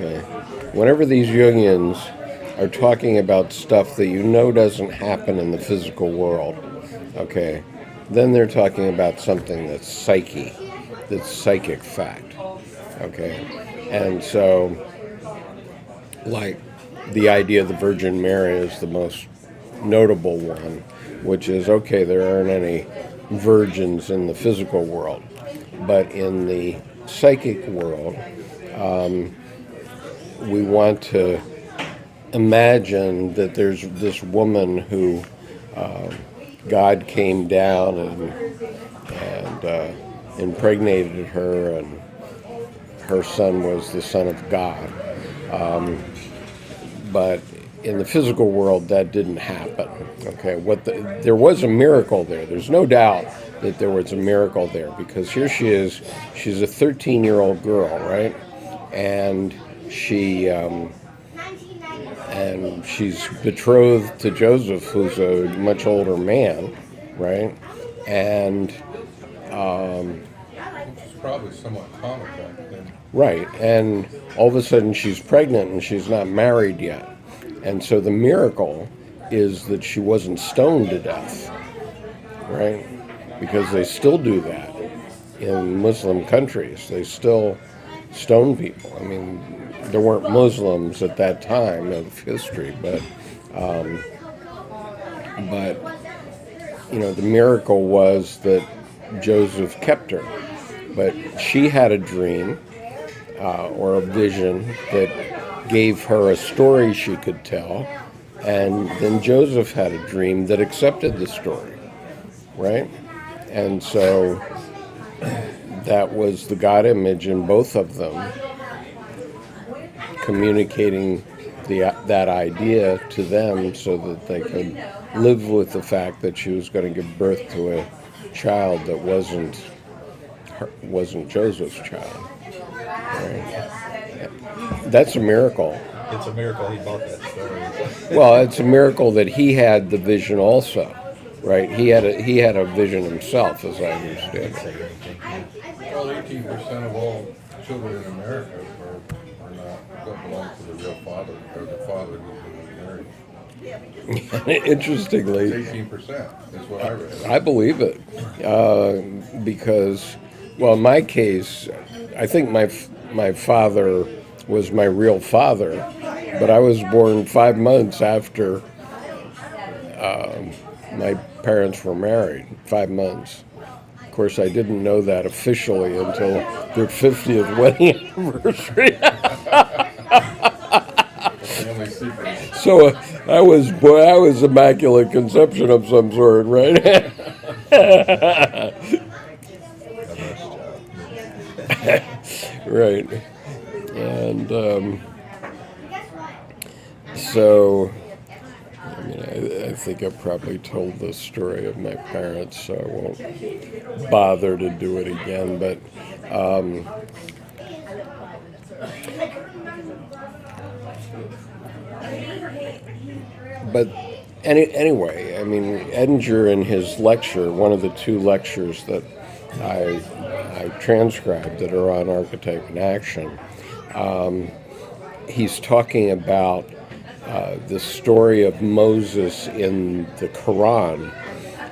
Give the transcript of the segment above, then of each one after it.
Okay. Whenever these Jungians are talking about stuff that you know doesn't happen in the physical world, okay, then they're talking about something that's psyche, that's psychic fact, okay? And so, like, the idea of the Virgin Mary is the most notable one, which is, okay, there aren't any virgins in the physical world, but in the psychic world, we want to imagine that there's this woman who God came down and impregnated her, and her son was the Son of God. But in the physical world, that didn't happen. Okay, there was a miracle there. There's no doubt that there was a miracle there, because here she is. She's a 13-year-old girl, right? And she's betrothed to Joseph, who's a much older man, right? And it's probably somewhat common back then. Right, and all of a sudden she's pregnant and she's not married yet. And so the miracle is that she wasn't stoned to death, right? Because they still do that in Muslim countries. They still stone people. I mean, there weren't Muslims at that time of history, but you know, the miracle was that Joseph kept her. But she had a dream or a vision that gave her a story she could tell, and then Joseph had a dream that accepted the story, right? And so that was the God image in both of them, communicating that idea to them so that they could live with the fact that she was going to give birth to a child that wasn't Joseph's child. Right? That's a miracle. It's a miracle he bought that story. Well, it's a miracle that he had the vision also, right? He had a vision himself, as I understand it. Well, 18% of all children in America don't belong to the real father, or the father who's married. Interestingly, 18% is what I read. I believe it, because, well, in my case, I think my father was my real father, but I was born 5 months after my parents were married. 5 months. Of course, I didn't know that officially until their 50th wedding anniversary. So I was immaculate conception of some sort, right? Right. And so, I mean, I think I probably told the story of my parents, so I won't bother to do it again. But anyway, I mean, Edinger in his lecture, one of the 2 lectures that I transcribed that are on archetype and action, he's talking about the story of Moses in the Quran,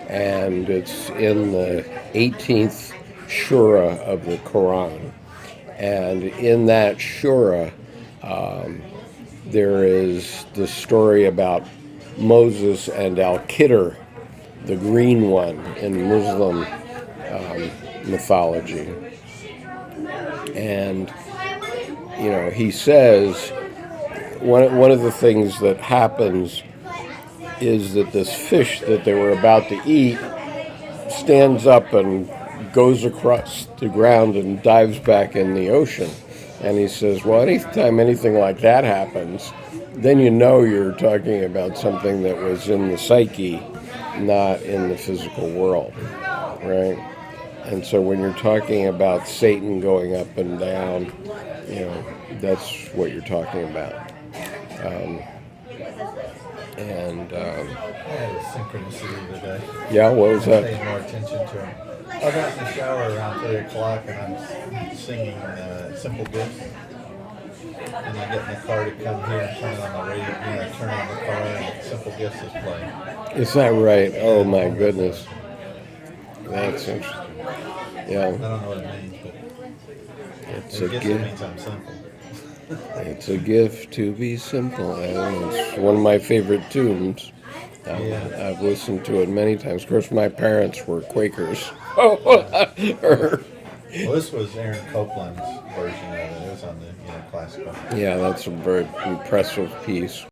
and it's in the 18th surah of the Quran. And in that surah, there is the story about Moses and Al Kidr, the green one in Muslim mythology. And, you know, he says one of the things that happens is that this fish that they were about to eat stands up and goes across the ground and dives back in the ocean. And he says, well, anytime anything like that happens, then you know you're talking about something that was in the psyche, not in the physical world, right? And so when you're talking about Satan going up and down, you know, that's what you're talking about. I had a synchronicity today. Yeah, what was that? I paid more attention to him. I got in the shower around 3 o'clock and I'm singing Simple Gifts. And I get in the car to come here and turn it on the radio. Turn on the car and Simple Gifts is playing. Is that right? Oh my goodness. That's interesting. I Yeah, don't know what it means, but it's I a guess it gift. means I'm simple. It's a gift to be simple. And it's one of my favorite tunes. I've listened to it many times. Of course, my parents were Quakers. Well, this was Aaron Copeland's version of it. It was on the classical. Yeah, that's a very impressive piece.